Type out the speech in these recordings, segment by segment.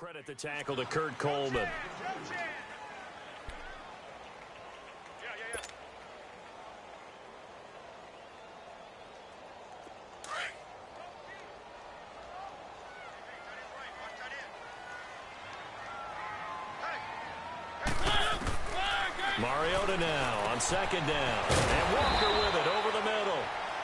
credit the tackle to Kurt Coleman. Mariota now on second down. And Walker with it over the middle.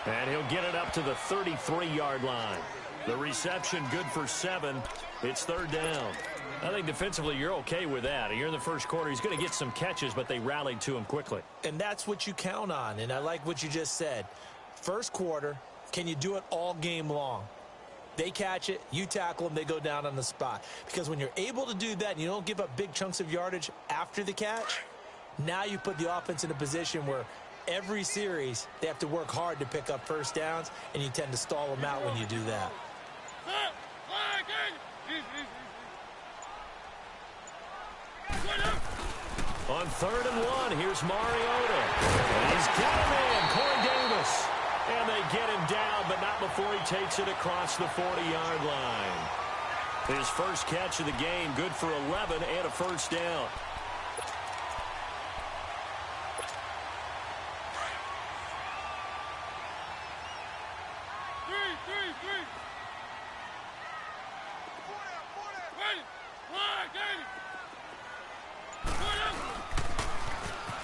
And he'll get it up to the 33-yard line. The reception good for 7. It's third down. I think defensively you're okay with that. You're in the first quarter. He's going to get some catches, but they rallied to him quickly. And that's what you count on. And I like what you just said. First quarter, can you do it all game long? They catch it, you tackle them, they go down on the spot. Because when you're able to do that and you don't give up big chunks of yardage after the catch, now you put the offense in a position where every series they have to work hard to pick up first downs, and you tend to stall them out when you do that. On 3rd and 1, here's Mariota. And he's got a man, Corey Davis. And they get him down, but not before he takes it across the 40-yard line. His first catch of the game, good for 11 and a first down.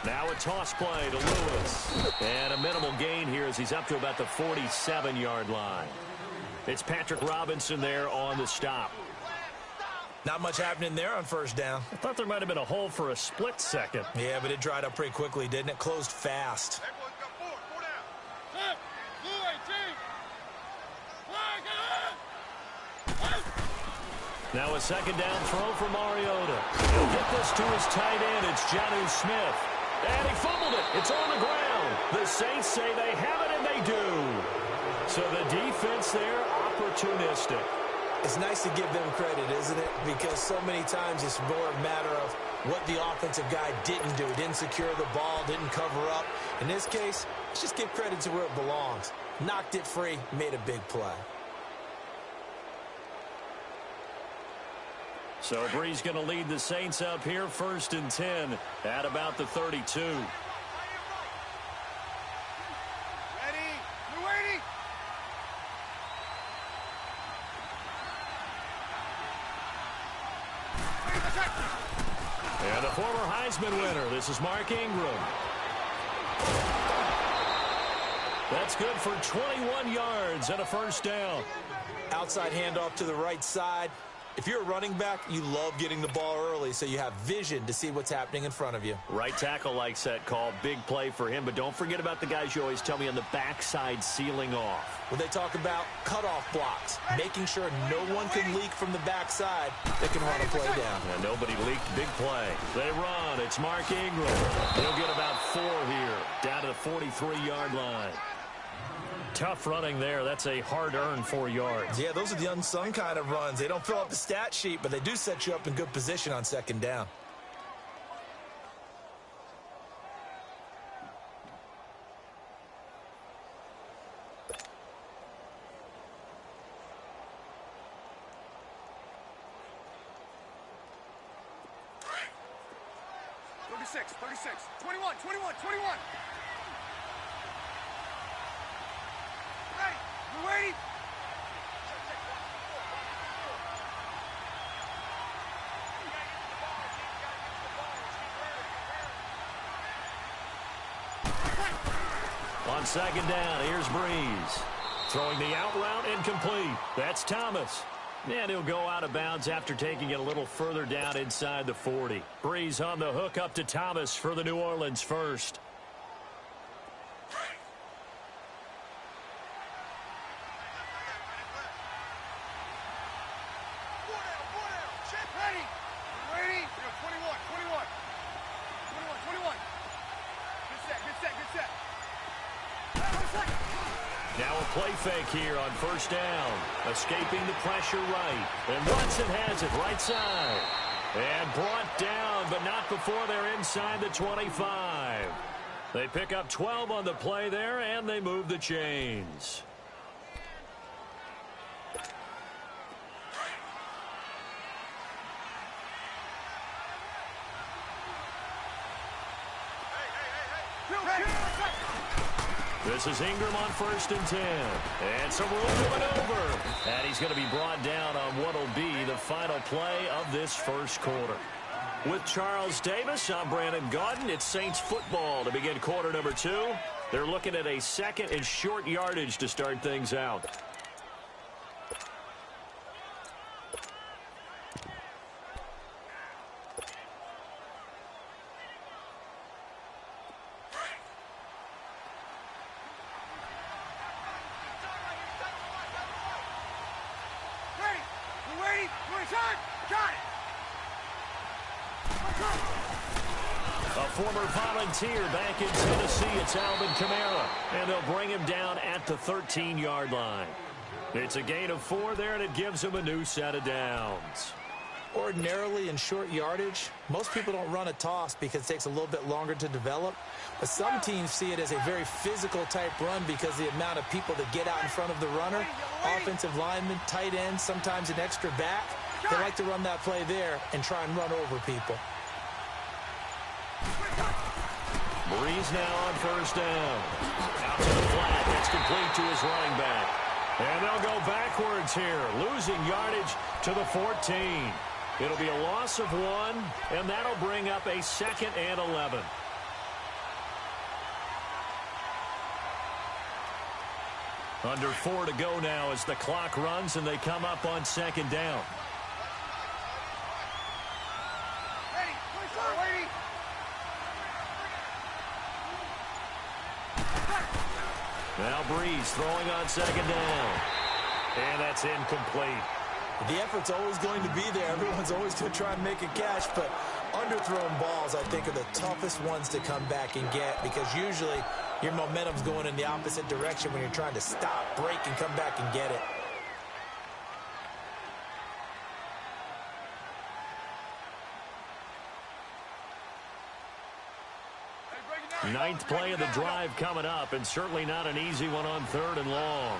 Now a toss play to Lewis. And a minimal gain here as he's up to about the 47-yard line. It's Patrick Robinson there on the stop. Not much happening there on first down. I thought there might have been a hole for a split second. Yeah, but it dried up pretty quickly, didn't it? Closed fast. Now a second down throw for Mariota. He'll get this to his tight end. It's Jonnu Smith. And he fumbled it. It's on the ground. The Saints say they have it, and they do. So the defense there, opportunistic. It's nice to give them credit, isn't it? Because so many times it's more a matter of what the offensive guy didn't do. Didn't secure the ball, didn't cover up. In this case, let's just give credit to where it belongs. Knocked it free, made a big play. So Bree's going to lead the Saints up here, 1st and 10 at about the 32. And a former Heisman winner. This is Mark Ingram. That's good for 21 yards and a first down. Outside handoff to the right side. If you're a running back, you love getting the ball early so you have vision to see what's happening in front of you. Right tackle likes that call. Big play for him. But don't forget about the guys you always tell me on the backside sealing off. When they talk about cutoff blocks, making sure no one can leak from the backside that can run a play down. And nobody leaked. Big play. They run. It's Mark Ingram. He'll get about 4 here. Down to the 43-yard line. Tough running there. That's a hard-earned 4 yards. Yeah, those are the unsung kind of runs. They don't fill up the stat sheet, but they do set you up in good position on second down. On second down, here's Breeze. Throwing the out route incomplete. That's Thomas. And he'll go out of bounds after taking it a little further down inside the 40. Breeze on the hook up to Thomas for the New Orleans first. Now a play fake here on first down. Escaping the pressure right. And Watson has it right side. And brought down, but not before they're inside the 25. They pick up 12 on the play there, and they move the chains. This is Ingram on 1st and 10. And some room to maneuver. And he's going to be brought down on what will be the final play of this first quarter. With Charles Davis, I'm Brandon Gaudin. It's Saints football to begin quarter number 2. They're looking at a 2nd and short yardage to start things out. A former volunteer back in Tennessee, it's Alvin Kamara, and they'll bring him down at the 13-yard line. It's a gain of 4 there, and it gives him a new set of downs. Ordinarily in short yardage, most people don't run a toss because it takes a little bit longer to develop. But some teams see it as a very physical type run because the amount of people that get out in front of the runner, offensive linemen, tight ends, sometimes an extra back. They like to run that play there and try and run over people. Breeze now on 1st down. Out to the flat. That's complete to his running back. And they'll go backwards here, losing yardage to the 14. It'll be a loss of 1, and that'll bring up a 2nd and 11. Under 4 to go now as the clock runs, and they come up on 2nd down. Now Breeze throwing on 2nd down. And that's incomplete. The effort's always going to be there. Everyone's always going to try and make a catch, but underthrown balls, I think, are the toughest ones to come back and get because usually your momentum's going in the opposite direction when you're trying to stop, break, and come back and get it. Ninth play of the drive coming up, and certainly not an easy one on 3rd and long.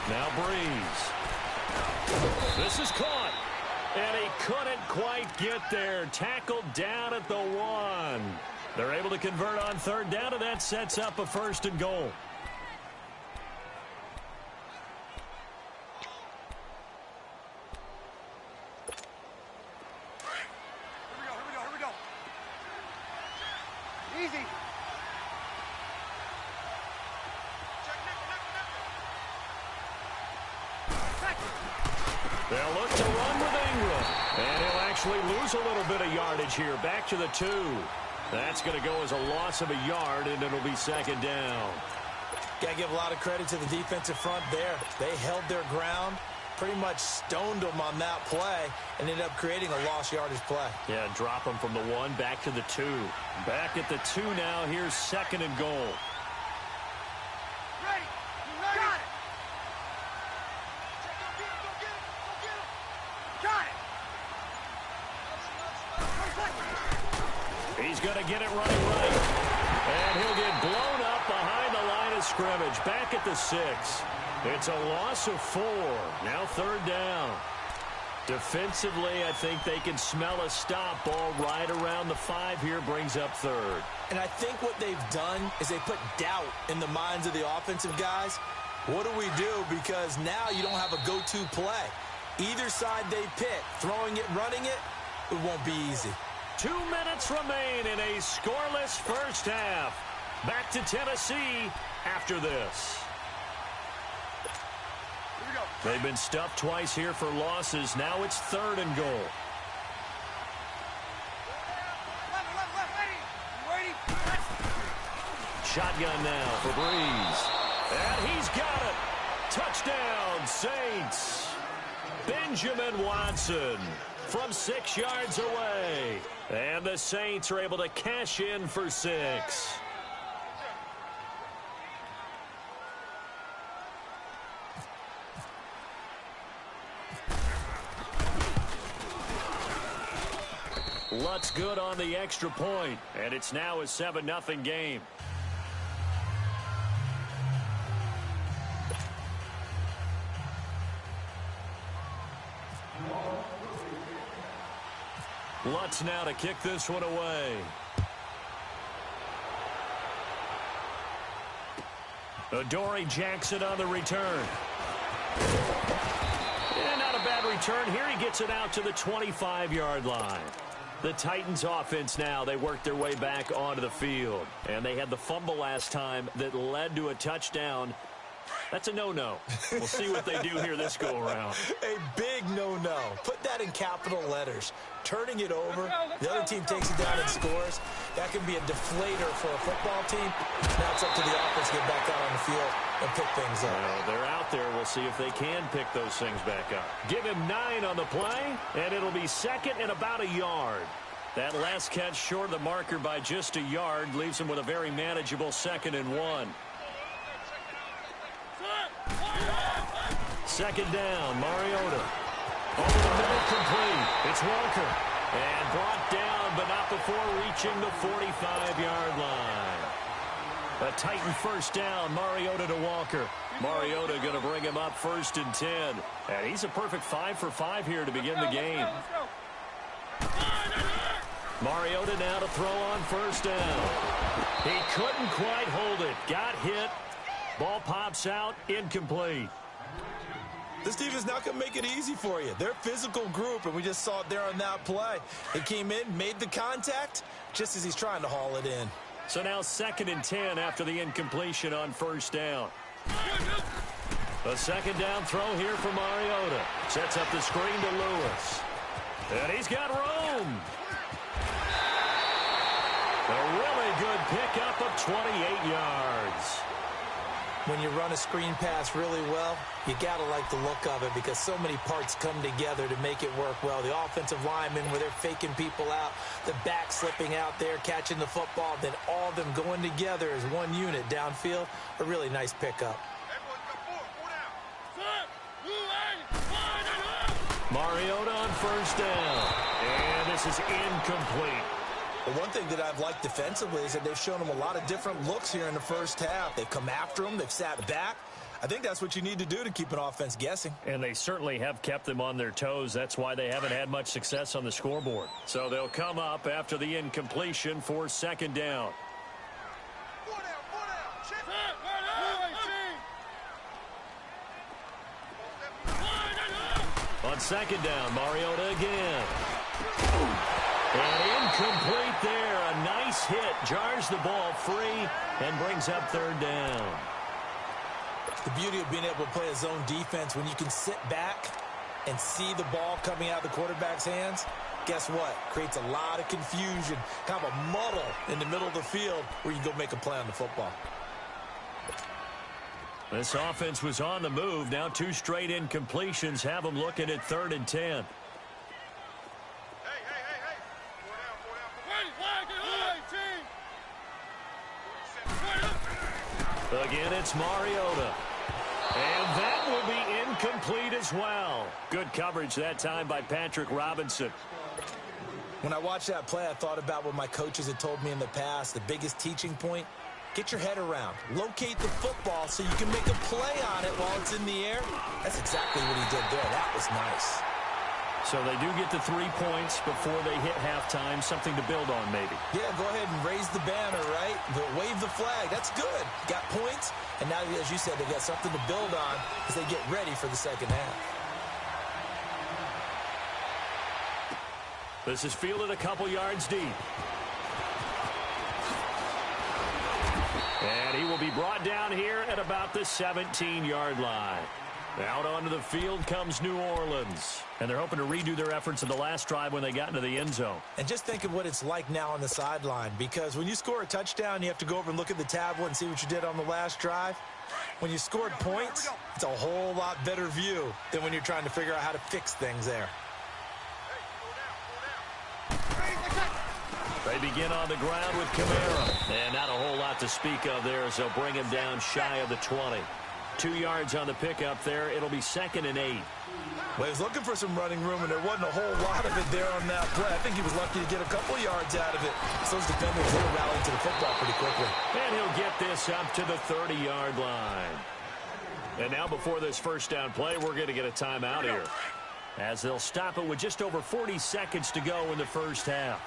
Now Breeze. This is caught. And he couldn't quite get there. Tackled down at the 1. They're able to convert on 3rd down, and that sets up a 1st and goal. They'll look to run with Ingram. And he'll actually lose a little bit of yardage here. Back to the 2. That's going to go as a loss of a yard, and it'll be 2nd down. Got to give a lot of credit to the defensive front there. They held their ground, pretty much stoned them on that play, and ended up creating a lost yardage play. Yeah, drop them from the 1 back to the 2. Back at the 2 now. Here's 2nd and goal. He's going to get it running right. And he'll get blown up behind the line of scrimmage. Back at the 6. It's a loss of 4. Now 3rd down. Defensively, I think they can smell a stop. Ball right around the 5 here, brings up 3rd. And I think what they've done is they put doubt in the minds of the offensive guys. What do we do? Because now you don't have a go-to play. Either side they pick, throwing it, running it, it won't be easy. 2 minutes remain in a scoreless first half. Back to Tennessee after this. They've been stuffed twice here for losses. Now it's 3rd and goal. Shotgun now for Breeze. And he's got it. Touchdown, Saints. Benjamin Watson from 6 yards away. And the Saints are able to cash in for 6. Lutz good on the extra point, and it's now a 7-0 game. Lutz Lutz now to kick this one away. Adoree Jackson on the return. And not a bad return here. He gets it out to the 25-yard line. The Titans offense now, they work their way back onto the field. And they had the fumble last time that led to a touchdown. That's a no-no. We'll see what they do here this go-around. A big no-no. Put that in capital letters. Turning it over, the other team takes it down and scores. That can be a deflator for a football team. Now it's up to the offense to get back out on the field and pick things up. Well, they're out there. We'll see if they can pick those things back up. Give him 9 on the play, and it'll be second and about a yard. That last catch short of the marker by just a yard leaves him with a very manageable 2nd and 1. Second down, Mariota. Over the middle, complete. It's Walker. And brought down, but not before reaching the 45-yard line. A Titan first down, Mariota to Walker. Mariota going to bring him up 1st and 10. And he's a perfect 5 for 5 here to begin the game. Mariota now to throw on 1st down. He couldn't quite hold it. Got hit. Ball pops out, incomplete. This team is not going to make it easy for you. They're a physical group, and we just saw it there on that play. He came in, made the contact, just as he's trying to haul it in. So now 2nd and 10 after the incompletion on 1st down. A 2nd down throw here for Mariota. Sets up the screen to Lewis. And he's got room. A really good pickup of 28 yards. When you run a screen pass really well, you got to like the look of it because so many parts come together to make it work well. The offensive linemen, where they're faking people out, the back slipping out there, catching the football, then all of them going together as one unit downfield. A really nice pickup. Mariota on 1st down. And this is incomplete. But one thing that I've liked defensively is that they've shown them a lot of different looks here in the first half. They've come after them. They've sat back. I think that's what you need to do to keep an offense guessing. And they certainly have kept them on their toes. That's why they haven't had much success on the scoreboard. So they'll come up after the incompletion for 2nd down. On 2nd down, Mariota again. And incomplete there. A nice hit. Jars the ball free and brings up 3rd down. The beauty of being able to play a zone defense, when you can sit back and see the ball coming out of the quarterback's hands, guess what? Creates a lot of confusion, kind of a muddle in the middle of the field where you can go make a play on the football. This offense was on the move. Now 2 straight incompletions have them looking at 3rd and 10. Again, it's Mariota. And that will be incomplete as well. Good coverage that time by Patrick Robinson. When I watched that play, I thought about what my coaches had told me in the past. The biggest teaching point, get your head around. Locate the football so you can make a play on it while it's in the air. That's exactly what he did there. That was nice. So they do get the 3 points before they hit halftime. Something to build on, maybe. Yeah, go ahead and raise the banner, right? Wave the flag. That's good. Got points, and now, as you said, they got something to build on as they get ready for the second half. This is fielded a couple yards deep. And he will be brought down here at about the 17-yard line. Out onto the field comes New Orleans. And they're hoping to redo their efforts in the last drive when they got into the end zone. And just think of what it's like now on the sideline, because when you score a touchdown, you have to go over and look at the tablet and see what you did on the last drive. When you scored points, it's a whole lot better view than when you're trying to figure out how to fix things there. They begin on the ground with Kamara. And not a whole lot to speak of there as they'll bring him down shy of the 20. 2 yards on the pickup there. It'll be 2nd and 8. Well, he was looking for some running room, and there wasn't a whole lot of it there on that play. I think he was lucky to get a couple yards out of it. So those defenders will rally to the football pretty quickly. And he'll get this up to the 30-yard line. And now before this first down play, we're going to get a timeout here. as they'll stop it with just over 40 seconds to go in the first half.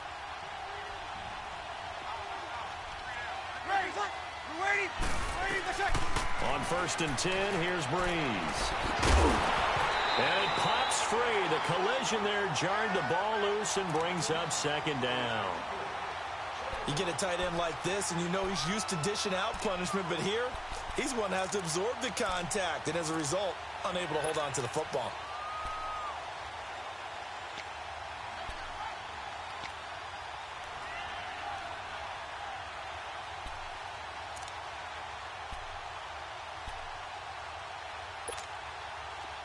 On 1st and 10, here's Breeze. And it pops free. The collision there jarred the ball loose and brings up 2nd down. You get a tight end like this, and you know he's used to dishing out punishment, but here, he's one that has to absorb the contact, and as a result, unable to hold on to the football.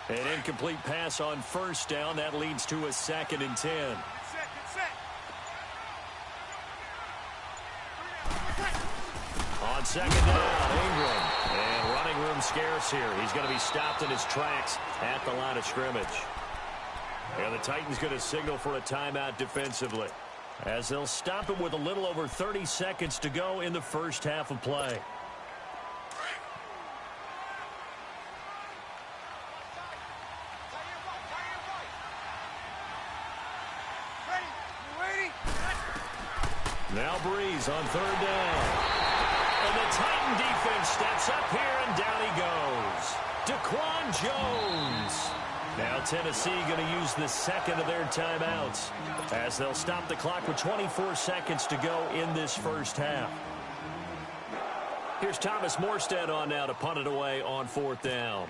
An incomplete pass on 1st down. That leads to a 2nd and 10. On 2nd down, Ingram. And running room scarce here. He's going to be stopped in his tracks at the line of scrimmage. And the Titans going to signal for a timeout defensively, as they'll stop it with a little over 30 seconds to go in the first half of play. Now Breeze on 3rd down. And the Titan defense steps up here, and down he goes. Daquan Jones. Now Tennessee going to use the 2nd of their timeouts, as they'll stop the clock with 24 seconds to go in this first half. Here's Thomas Morstead on now to punt it away on 4th down.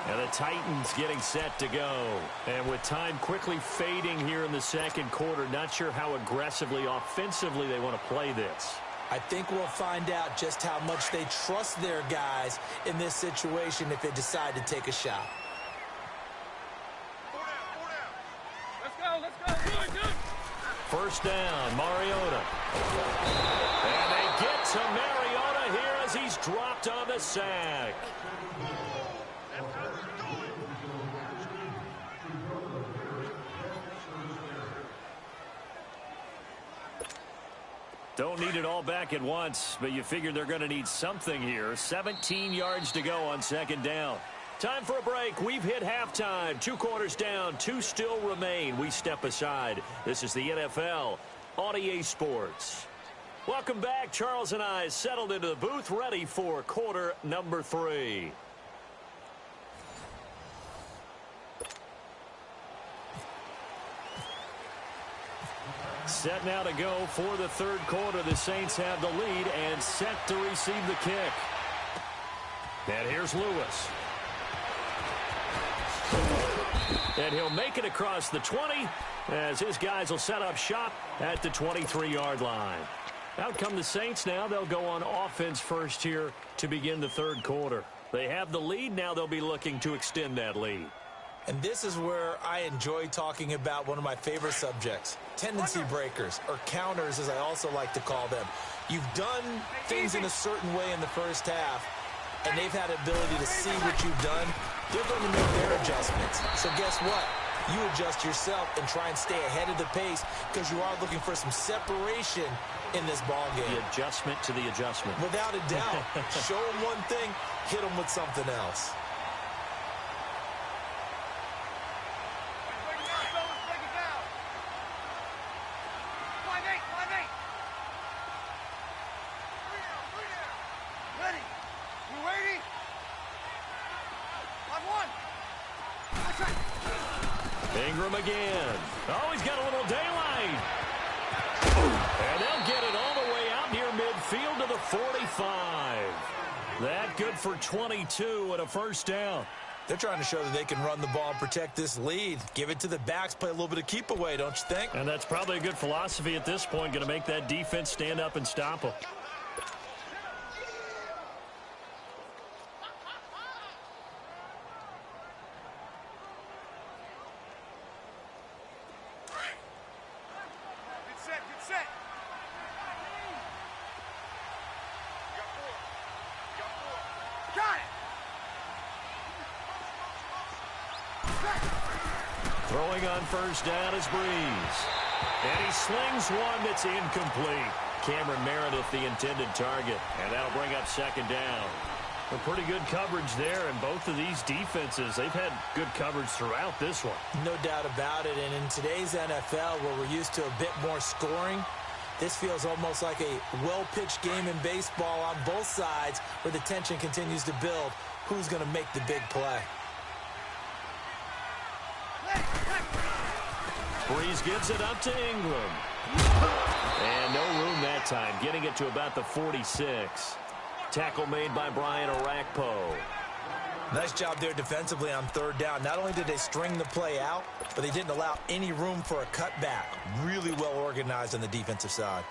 And the Titans getting set to go. And with time quickly fading here in the 2nd quarter, not sure how aggressively, offensively they want to play this. I think we'll find out just how much they trust their guys in this situation if they decide to take a shot. 1st down, Mariota. And they get to Mariota here as he's dropped on the sack. Don't need it all back at once, but you figure they're going to need something here. 17 yards to go on 2nd down. Time for a break. We've hit halftime. 2 quarters down, 2 still remain. We step aside. This is the NFL on EA Sports. Welcome back. Charles and I settled into the booth, ready for quarter number 3. Set now to go for the 3rd quarter. The Saints have the lead and set to receive the kick. And here's Lewis. And he'll make it across the 20 as his guys will set up shop at the 23-yard line. Out come the Saints now. They'll go on offense first here to begin the 3rd quarter. They have the lead. Now they'll be looking to extend that lead. And this is where I enjoy talking about one of my favorite subjects, tendency breakers, or counters as I also like to call them. You've done things in a certain way in the first half, and they've had the ability to see what you've done. They're going to make their adjustments. So guess what? You adjust yourself and try and stay ahead of the pace, because you are looking for some separation in this ball game. The adjustment to the adjustment. Without a doubt. Show them one thing, hit them with something else. Ingram again. Oh, he's got a little daylight. And they'll get it all the way out near midfield to the 45. That good for 22 and a 1st down. They're trying to show that they can run the ball and protect this lead. Give it to the backs, play a little bit of keep away, don't you think? And that's probably a good philosophy at this point, going to make that defense stand up and stop them. Throwing on 1st down is Breeze. And he slings one that's incomplete. Cameron Meredith, the intended target. And that'll bring up second down. A pretty good coverage there, and both of these defenses, they've had good coverage throughout this one. No doubt about it, and in today's NFL, where we're used to a bit more scoring, this feels almost like a well-pitched game in baseball on both sides where the tension continues to build. Who's going to make the big play? Breeze gives it up to Ingram. And no room that time, getting it to about the 46. Tackle made by Brian Orakpo. Nice job there defensively on third down. Not only did they string the play out, but they didn't allow any room for a cutback. Really well organized on the defensive side.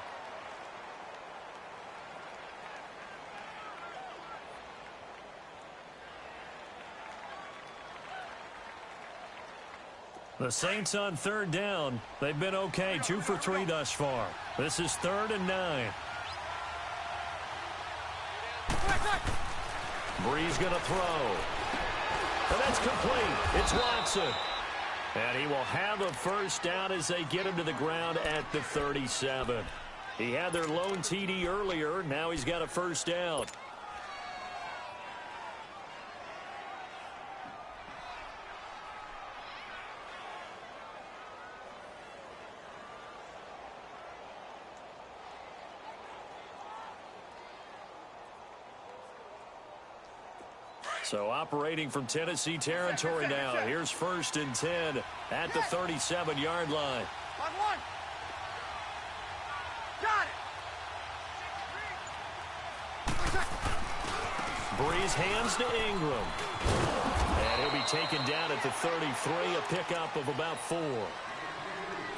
The Saints on third down. They've been okay, 2 for 3 thus far. This is 3rd and 9. Breeze going to throw. And that's complete. It's Watson. And he will have a first down as they get him to the ground at the 37. He had their lone TD earlier. Now he's got a first down. So operating from Tennessee territory now. Here's 1st and 10 at the 37-yard line. Got it. Breeze hands to Ingram. And he'll be taken down at the 33, a pickup of about 4.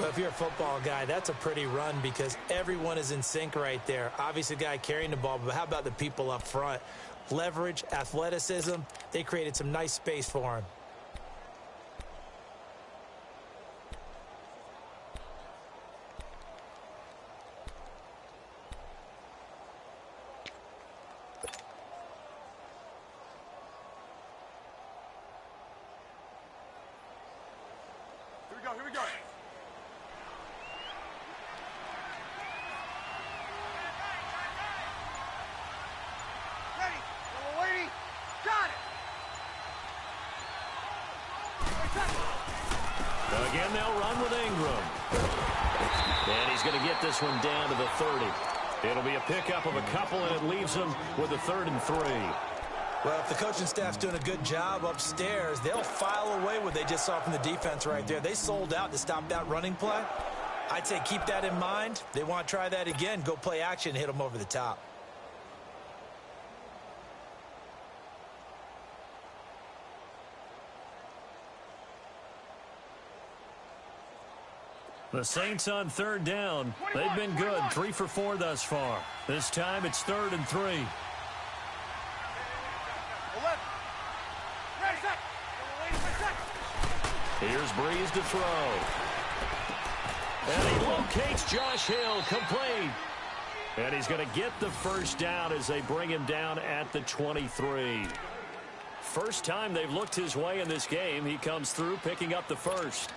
Well, if you're a football guy, that's a pretty run because everyone is in sync right there. Obviously, the guy carrying the ball, but how about the people up front? Leverage, athleticism, they created some nice space for him. Here we go. Again, they'll run with Ingram. And he's going to get this one down to the 30. It'll be a pickup of a couple, and it leaves them with a 3rd and 3. Well, if the coaching staff's doing a good job upstairs, they'll file away what they just saw from the defense right there. They sold out to stop that running play. I'd say keep that in mind. They want to try that again. Go play action and hit them over the top. The Saints on third down. They've been good, 3 for 4 thus far. This time it's 3rd and 3. Here's Breeze to throw. And he locates Josh Hill, complete. And he's going to get the first down as they bring him down at the 23. First time they've looked his way in this game. He comes through picking up the first.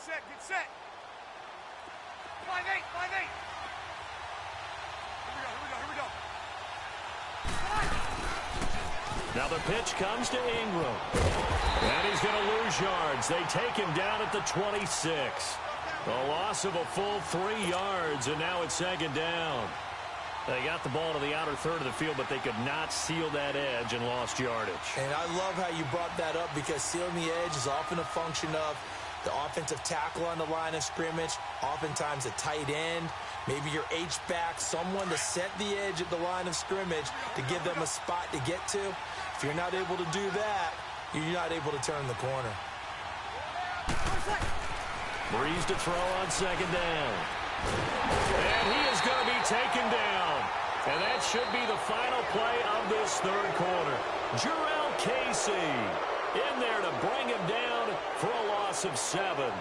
Get set. 5-8. Here we go. Now the pitch comes to Ingram. And he's going to lose yards. They take him down at the 26. A loss of a full 3 yards, and now it's 2nd down. They got the ball to the outer third of the field, but they could not seal that edge and lost yardage. And I love how you brought that up because sealing the edge is often a function of the offensive tackle on the line of scrimmage, oftentimes a tight end, maybe your H-back, someone to set the edge at the line of scrimmage to give them a spot to get to. If you're not able to do that, you're not able to turn the corner. Breeze to throw on 2nd down. And he is going to be taken down And that should be the final play of this third quarter. Jarrell Casey in there to bring him down for a loss of 7.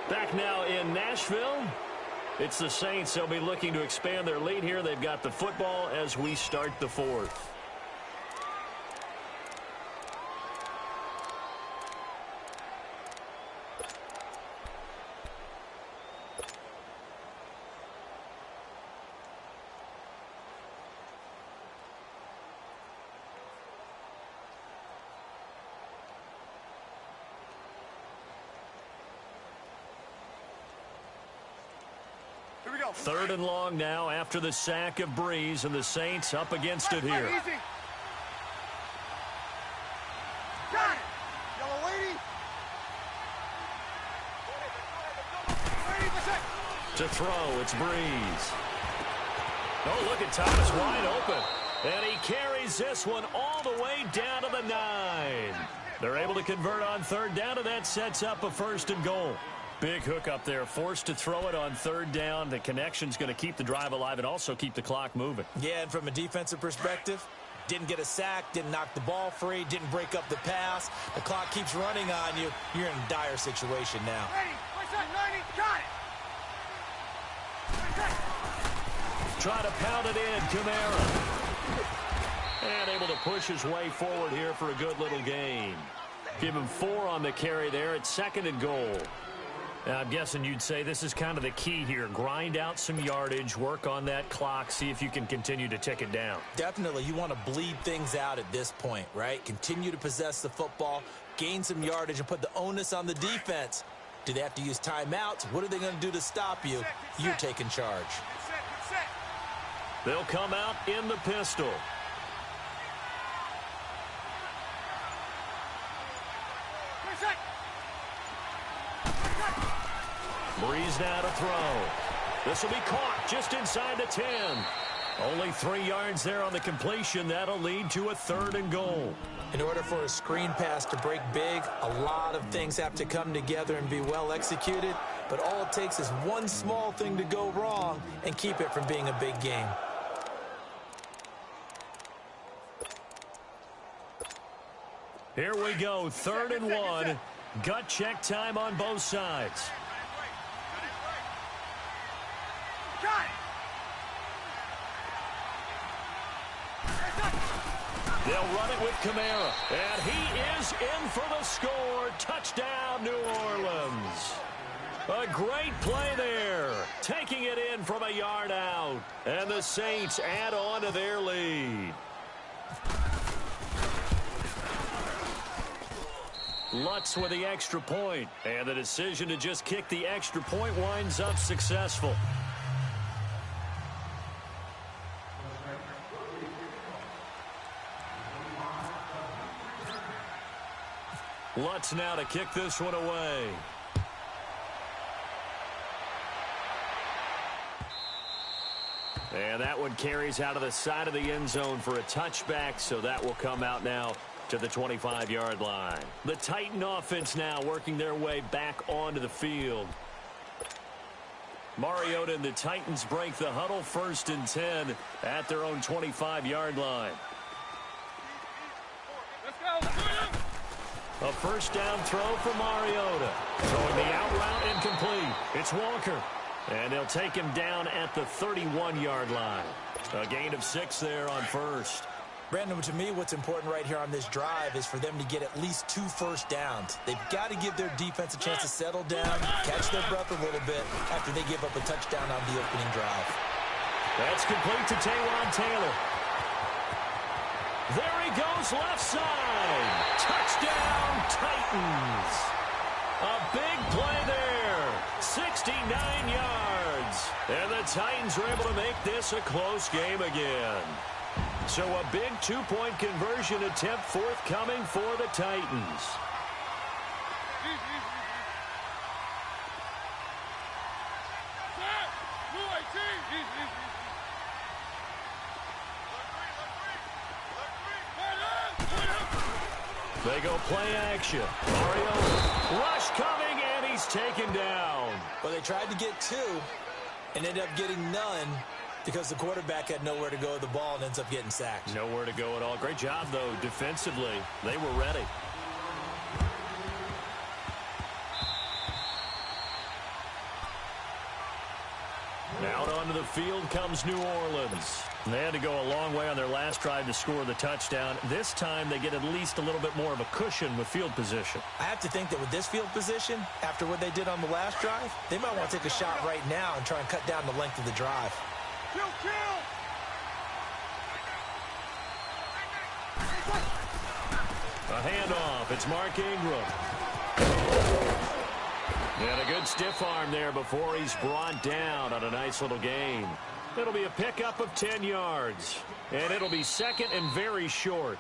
Back now in Nashville. It's the Saints. They'll be looking to expand their lead here. They've got the football as we start the fourth. Here we go. 3rd and long now after the sack of Breeze, and the Saints up against it here. Easy. Got it. Yellow lady. To throw, it's Breeze. Oh, look at Thomas wide open. And he carries this one all the way down to the 9. They're able to convert on 3rd down, and that sets up a 1st and goal. Big hook up there, forced to throw it on 3rd down. The connection's going to keep the drive alive and also keep the clock moving. Yeah, and from a defensive perspective, didn't get a sack, didn't knock the ball free, didn't break up the pass. The clock keeps running on you. You're in a dire situation now. Ready. 90. Got it. Try to pound it in, Kamara. And able to push his way forward here for a good little gain. Give him 4 on the carry there. It's 2nd and goal. Now, I'm guessing you'd say this is kind of the key here. Grind out some yardage, work on that clock, see if you can continue to tick it down. Definitely. You want to bleed things out at this point, right? Continue to possess the football, gain some yardage, and put the onus on the defense. Do they have to use timeouts? What are they going to do to stop you? You're taking charge. Get set. They'll come out in the pistol. Get set. Breeze now to throw. This will be caught just inside the 10. Only 3 yards there on the completion. That'll lead to a 3rd and goal. In order for a screen pass to break big, a lot of things have to come together and be well executed. But all it takes is one small thing to go wrong and keep it from being a big game. Here we go, 3rd and 1. Gut check time on both sides. Got it. They'll run it with Kamara. And he is in for the score. Touchdown, New Orleans. A great play there. Taking it in from a yard out. And the Saints add on to their lead. Lutz with the extra point. And the decision to just kick the extra point winds up successful. Lutz now to kick this one away. And that one carries out of the side of the end zone for a touchback, so that will come out now to the 25-yard line. The Titan offense now working their way back onto the field. Mariota and the Titans break the huddle, 1st and 10 at their own 25-yard line. Let's go. A 1st down throw for Mariota. Throwing the out route incomplete. It's Walker. And they'll take him down at the 31-yard line. A gain of 6 there on 1st. Brandon, to me, what's important right here on this drive is for them to get at least 2 first downs. They've got to give their defense a chance to settle down, catch their breath a little bit after they give up a touchdown on the opening drive. That's complete to Taywan Taylor. There he goes left side. Touchdown, Titans. A big play there. 69 yards. And the Titans are able to make this a close game again. So a big 2-point conversion attempt forthcoming for the Titans. They go play action. Mario rush coming, and he's taken down. Well, they tried to get 2, and ended up getting none because the quarterback had nowhere to go with the ball and ends up getting sacked. Nowhere to go at all. Great job, though, defensively. They were ready. Out onto the field comes New Orleans. They had to go a long way on their last drive to score the touchdown. This time they get at least a little bit more of a cushion with field position. I have to think that with this field position, after what they did on the last drive, they might want to take a shot right now and try and cut down the length of the drive. Kill, kill! A handoff. It's Mark Ingram. And a good stiff arm there before he's brought down on a nice little gain. It'll be a pickup of 10 yards. And it'll be second and very short.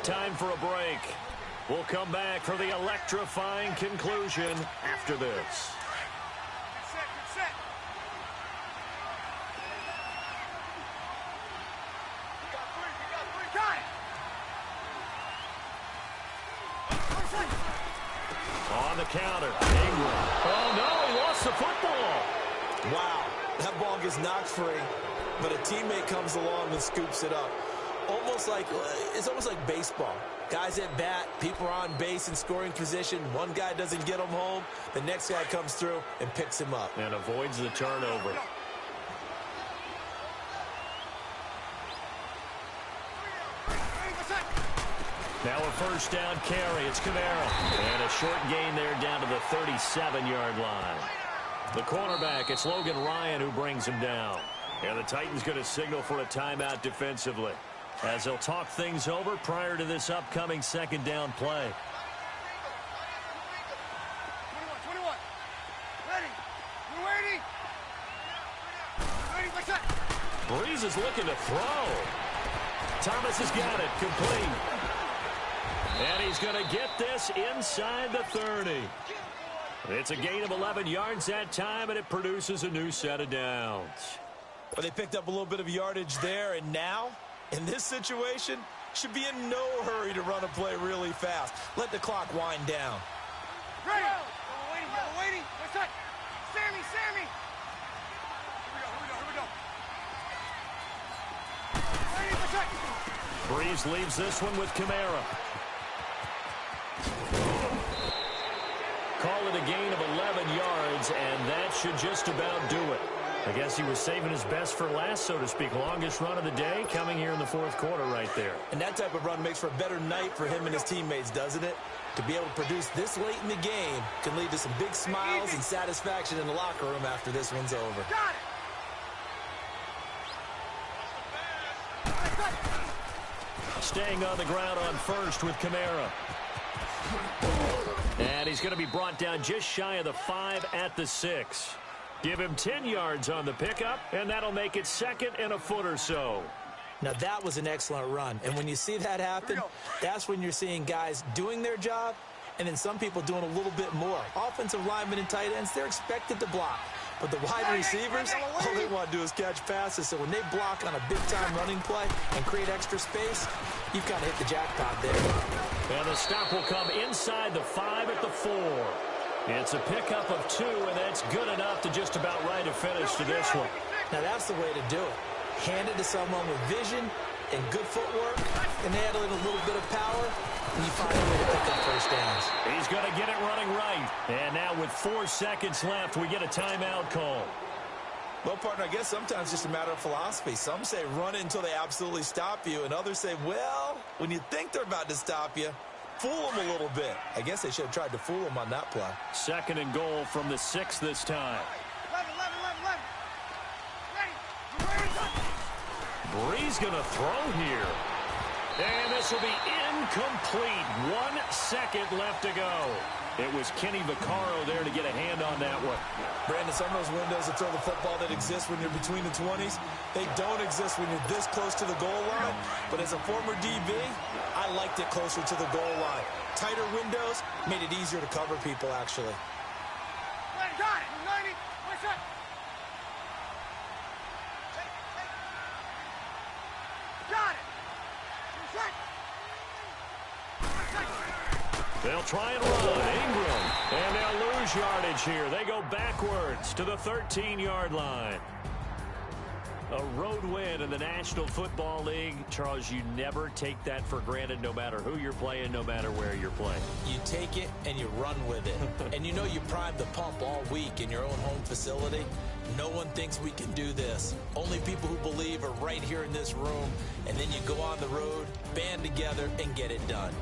Time for a break. We'll come back for the electrifying conclusion after this. Good set, good set. Got it! On the counter, Ingram. Oh, no, he lost the football. Wow, that ball gets knocked free, but a teammate comes along and scoops it up. It's almost like baseball. Guys at bat, people are on base in scoring position. One guy doesn't get him home. The next guy comes through and picks him up. And avoids the turnover. Now a first down carry. It's Kamara. And a short gain there down to the 37-yard line. The cornerback, it's Logan Ryan who brings him down. And the Titans going to signal for a timeout defensively, as they'll talk things over prior to this upcoming second down play. 21. Ready. We're waiting. Ready, what's that? Breeze is looking to throw. Thomas has got it. Complete. And he's going to get this inside the 30. It's a gain of 11 yards that time, and it produces a new set of downs. Well, they picked up a little bit of yardage there, and now, in this situation, should be in no hurry to run a play really fast. Let the clock wind down. Ready. We're waiting. What's that? Sammy. Here we go. Ready, what's that? Breeze leaves this one with Kamara. Call it a gain of 11 yards, and that should just about do it. I guess he was saving his best for last, so to speak. Longest run of the day coming here in the fourth quarter right there. And that type of run makes for a better night for him and his teammates, doesn't it? To be able to produce this late in the game can lead to some big smiles and satisfaction in the locker room after this one's over. Got it. Staying on the ground on first with Kamara. And he's going to be brought down just shy of the 5 at the 6. Give him 10 yards on the pickup, and that'll make it second and a foot or so. Now, that was an excellent run. And when you see that happen, that's when you're seeing guys doing their job and then some people doing a little bit more. Offensive linemen and tight ends, they're expected to block. But the wide receivers, all they want to do is catch passes. So when they block on a big-time running play and create extra space, you've kind of hit the jackpot there. And the stop will come inside the 5 at the 4. It's a pickup of 2, and that's good enough to just about right a finish to this one. Now, that's the way to do it. Hand it to someone with vision and good footwork, and add in a little bit of power, and you find a way to pick up first downs. He's going to get it running right. And now with 4 seconds left, we get a timeout call. Well, partner, I guess sometimes it's just a matter of philosophy. Some say run it until they absolutely stop you, and others say, well, when you think they're about to stop you, fool them a little bit. I guess they should have tried to fool them on that play. Second and goal from the 6 this time. 11. Ready. Breeze going to throw here. And this will be incomplete. 1 second left to go. It was Kenny Vaccaro there to get a hand on that one. Brandon, some of those windows that throw the football that exist when you're between the 20s, they don't exist when you're this close to the goal line. But as a former DB, I liked it closer to the goal line. Tighter windows made it easier to cover people, actually. Got it. 90. What's up? Got it. They'll try and run. Ingram. And they'll lose yardage here. They go backwards to the 13-yard line. A road win in the National Football League. Charles, you never take that for granted no matter who you're playing, no matter where you're playing. You take it and you run with it. And you know you primed the pump all week in your own home facility. No one thinks we can do this. Only people who believe are right here in this room. And then you go on the road, band together, and get it done.